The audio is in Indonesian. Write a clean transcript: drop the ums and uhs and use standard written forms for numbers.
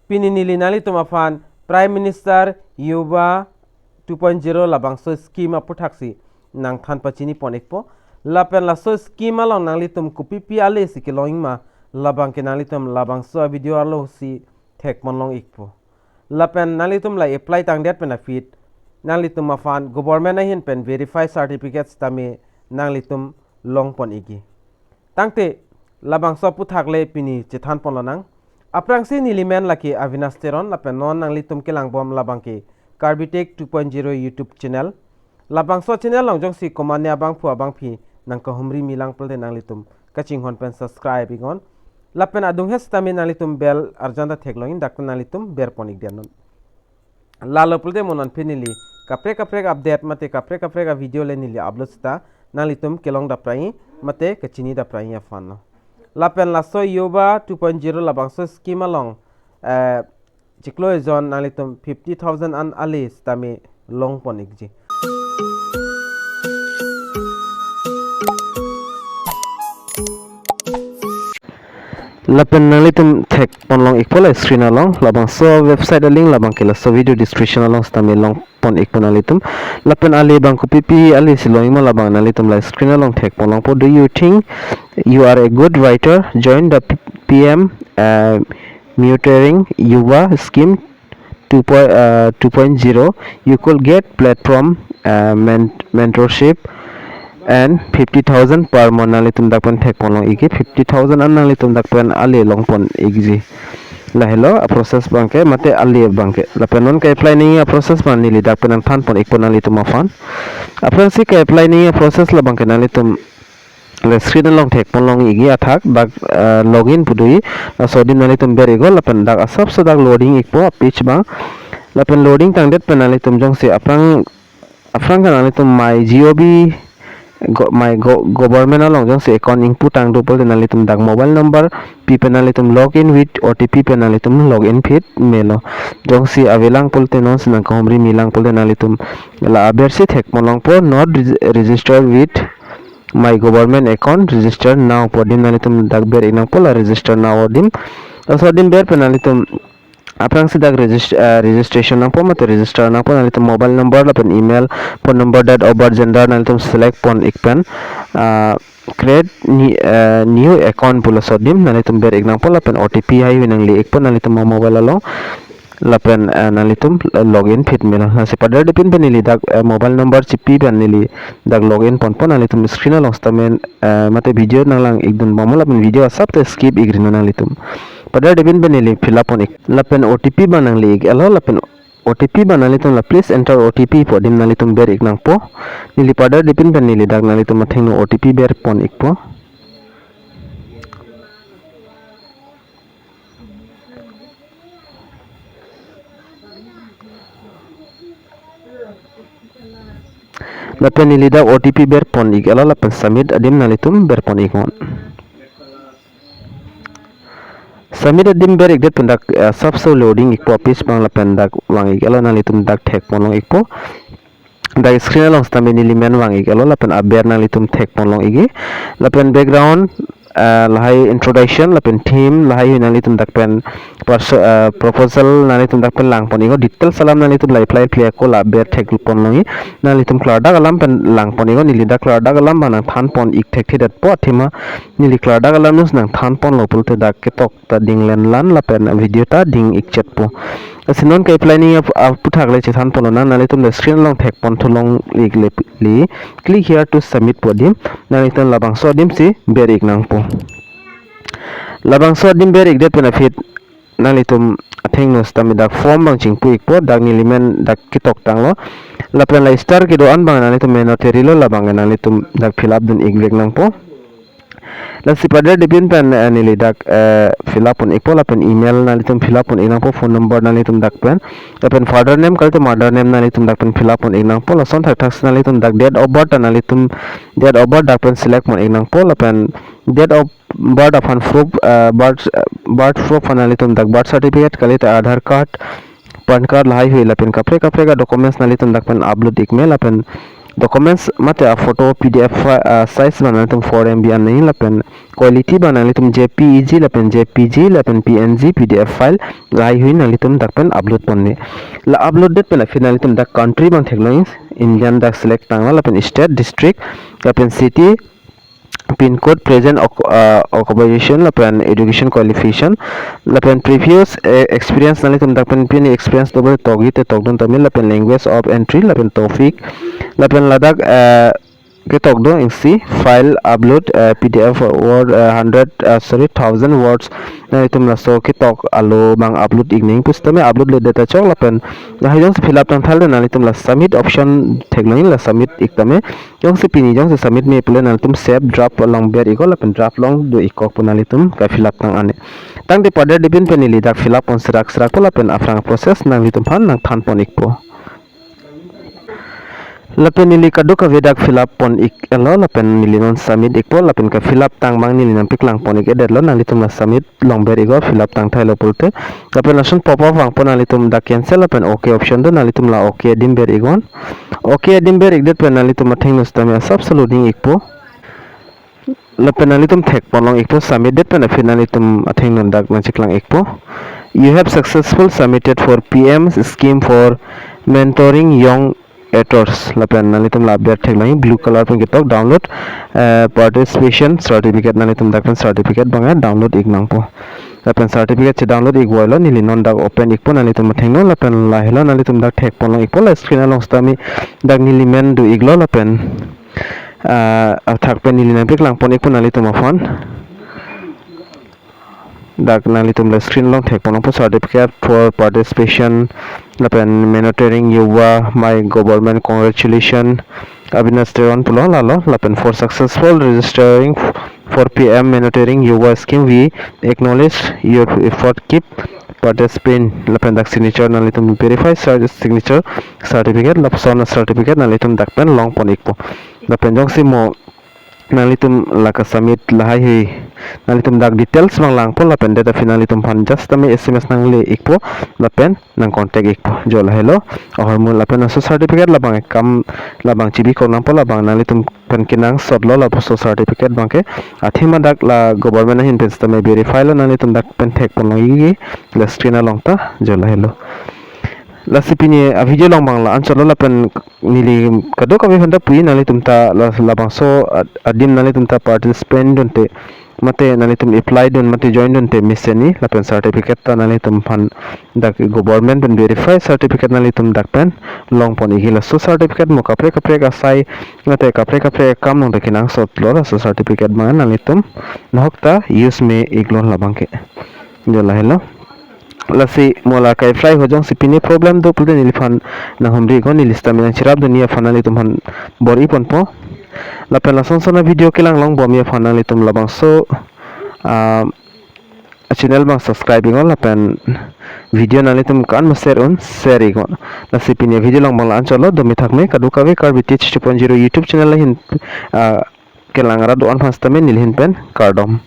pini nili nali tumafan Prime Minister Yuva 2.0 labangso scheme aputhaksi nang than pachini ponekpo lapen laso scheme along nangli tum kupipi ale sikilong ma labang ke nangli tum labangso video alo si thek monlong ikpo lapen nangli tum la apply tang det benefit nangli tum afan government na hin pen verify certificates tame nangli tum long pon igi tangte labangso puthakle pini chithan ponlanang aprangsi nilimen laki avinasteron lapen non nangli tum kelang bom labang ke Karbi 2.0 YouTube channel labangso channel longjong si komanya bang pu abang phi nang ko humri milang pelte nang litum kaching hon pen subscribe ingon lapen adung hes tami nang litum bel arjanda thekloin dak nang litum ber ponik denon lalo pelte monon pinili kapre update mate kapre video le nili upload sta nang litum kelong daprai mate kachini daprai afan lapen laso Yuva 2.0 labangso scheme along Jiklo zon nalitum 50,000 an alis tami long ponikji. Lapen nalitum tek ponlong ikpola screen along labang so website link labang kila so video description along tami long pon ikpon nalitum lapen ali bang kupipi ali silong mo labang nalitum la screen along tek ponlong po. Do you think you are a good writer? Join the PM Mentoring Yuva scheme 2.0. You could get platform mentorship and 50,000 per month nalitum dakpan thek ponlong igi 50,000 an nalitum dakpan ali longpon igi la hello a process banke mate ali banke la penon ka apply ni a process man nili dakpan an than pon ikpon nalitum afan apran si ka apply ni a process la banke nalitum le screen long thek ponlong igi athak dak login pudui sodim nalitum berigo lapen dak asap so dak loading ikpo page bang lapen loading tangdet penalitum jong se aprang kan nalitum my gob my government along jong se account input ang dopol nalitum dak mobile number pi penalitum login with otp penalitum login fit melo jong si avelang polte non sinang komri milang polte nalitum la abersi thek ponlong po not registered with my government account register now podim nalitum dak ber inang pola register now odim sodim ber penalitum aprang sidak registration nang po mate register nang po nalitum mobile number lapen email phone number date of birth gender nalitum select pon ikpen create new account pula sodim nalitum ber ignang po lapen otp hai winang li ikpon nalitum mobile along lapen nalitum login fit mena nasi pada depin penili dak mobile number chipi penili dak login pon nalitum screen along stamen mate video nalang ikdun bomol lapen video asap te skip igrin nalitum pada depin penili fill up on lapen otp banang li alo lapen otp banalitum la please enter otp podim nalitum ber ignang po nili pada depin penili dak nalitum mathing otp ber pon ikpo lapen nilida OTP ber pon ig ala lapen submit adim nalitum ber pon ikon submit adim ber igdet pendak subso loading ikpo page bang lapen dak wang ig ala nalitum dak thek ponlong ikpo dak screen along stamen nilimen wang ig ala lapen aber nalitum thek ponlong igi lapen background lahai introduction lapen theme lahai nalitum dakpen proposal nalitum dakpen lang pon igo detail salam nalitum lai apply clear ko la ber thek pon longi nalitum klarda galam pen lang pon igo nilida klarda galam bana than pon ik thek thidat po thima nili klarda galam nus nang than pon lopul te dak ketok ta dinglen lan lapen video ta ding ik chat po asinon ka apply ni puthak le chan pon na nalitum le screen long thek pon thulong li click here to submit podim nalitum labangso dim si ber ik nang po labangso dim ber ik det benefit nalitum atheng nos tami dak form bang chingpu ikpo dak nilimen dak kitok tanglo lapen la star ki do an bang nalitum menoteri lo labang nalitum dak fill up dun igvek nang po la sipada depin pen nili dak fill up on ikpo lapen email nalitum fill up on inang po phone number nalitum dak pen lapen father name kalte mother name nalitum dak pen fill up on inang po lason thak thak nalitum dak date of birth nalitum date of birth dak pen select mon inang po lapen date of birth afan proof birth proof nalitum dak birth certificate kalite aadhar card pan card lahai hui lapen kapre ka documents nalitum dak pen upload ikme lapen documents mate a photo pdf size banane tum 4 MB anei lapen quality banane tum jpeg lapen jpg lapen png pdf file lai hui nali tum dakpen upload ponne la upload det pen finally tum dak country bang theklo Indian dak select tangla lapen state district lapen city pin code present occupation lapen education qualification lapen previous experience nali tum dakpen pin experience double togi te togdon tamil lapen language of entry lapen topic lapen ladak ke togdo ingsi file upload pdf word 1000 words na itum la so ke tok alo bang upload igning pustame upload le data chok lapen na hajong se fill up tang thal na itum la submit option theglong la submit iktame jong se pini jong se submit me pule na itum save drop long ber iko lapen drop long do ikok punal itum ka fill up tang ane tang de pada dipin penili dak fill up on serak serak lapen afrang proses nang itum phan nang than pon ikpo lapen nili kadu ka vedak fill up pon ik elo lapen nili non submit ikpo lapen ka fill up tang bang nili nampik lang pon ik edet lo nang litum la submit long ber igo fill up tang thailo pulte lapen lasun pop up bang pon nang litum da cancel lapen okay option do nang litum la okay dim ber igon okay dim ber ikdet pen nang litum atheng nos tame sab loading ikpo lapen nang litum thek pon long ikpo submit det pen afin nang litum atheng non dak nang chiklang ikpo you have successful submitted for PM's scheme for mentoring young Etors lapen nalitum labber theklang blue color pun kitok download participation certificate nalitum dakpan certificate banga download ignang po lapen certificate che download igwalo nili non dak open ikpo nalitum thengno lapen lahelo nalitum dak thek pon ikpo la screen along stami dak nili men du iglo lapen thakpen nili nampik lang pon ikpo nalitum afon dak nalitum la screen long thek pon po certificate for participation lapen mentoring Yuva my government congratulations abinasteron pulo lalo lapen for successful registering for PM mentoring Yuva scheme we acknowledge your effort keep participant lapen dak signature nalitum verify signature certificate lapsona certificate nalitum dakpen long pon ikpo lapen jong simo nalitum laka submit lahai hi nalitum dak details bang lang po lapen data finalitum phan just tame SMS nang le ikpo lapen nang contact ikpo jola hello hormon lapen so certificate labang kam labang chibi ko nang po labang nalitum pen kinang sodlo la so certificate bangke athima dak la government hin page tame verify lo nalitum dak pen thek pon yi la screen along ta jola hello la sipini a video long bang la ancholo la pen nili kado kami handa pui nali tumta la labangso adim nali tumta participant donte mate nali tum apply don mate join donte miseni la pen certificate ta nali tum phan dak government pen verify certificate nali tum dak pen long pon igila so certificate mo kapre kapre ka sai mate kapre kapre kam nong dekinang sot lo so certificate ma nali tum nokta use me iglon labangke jola hello lasi mola kai fly hojong sipini problem do pulte nilfan na homri go nilista minang chirap dunia fanali tumhan bori ponpo lapen lason sona video kilang long bomia fanali tum labang so channel bang subscribing on lapen video nali tum kan share on share igon lasi pini video long bang lan cholo domi thakme kadu kawe Karbi 2.0 YouTube channel hin kilang ra do on fastame nilhin pen kardom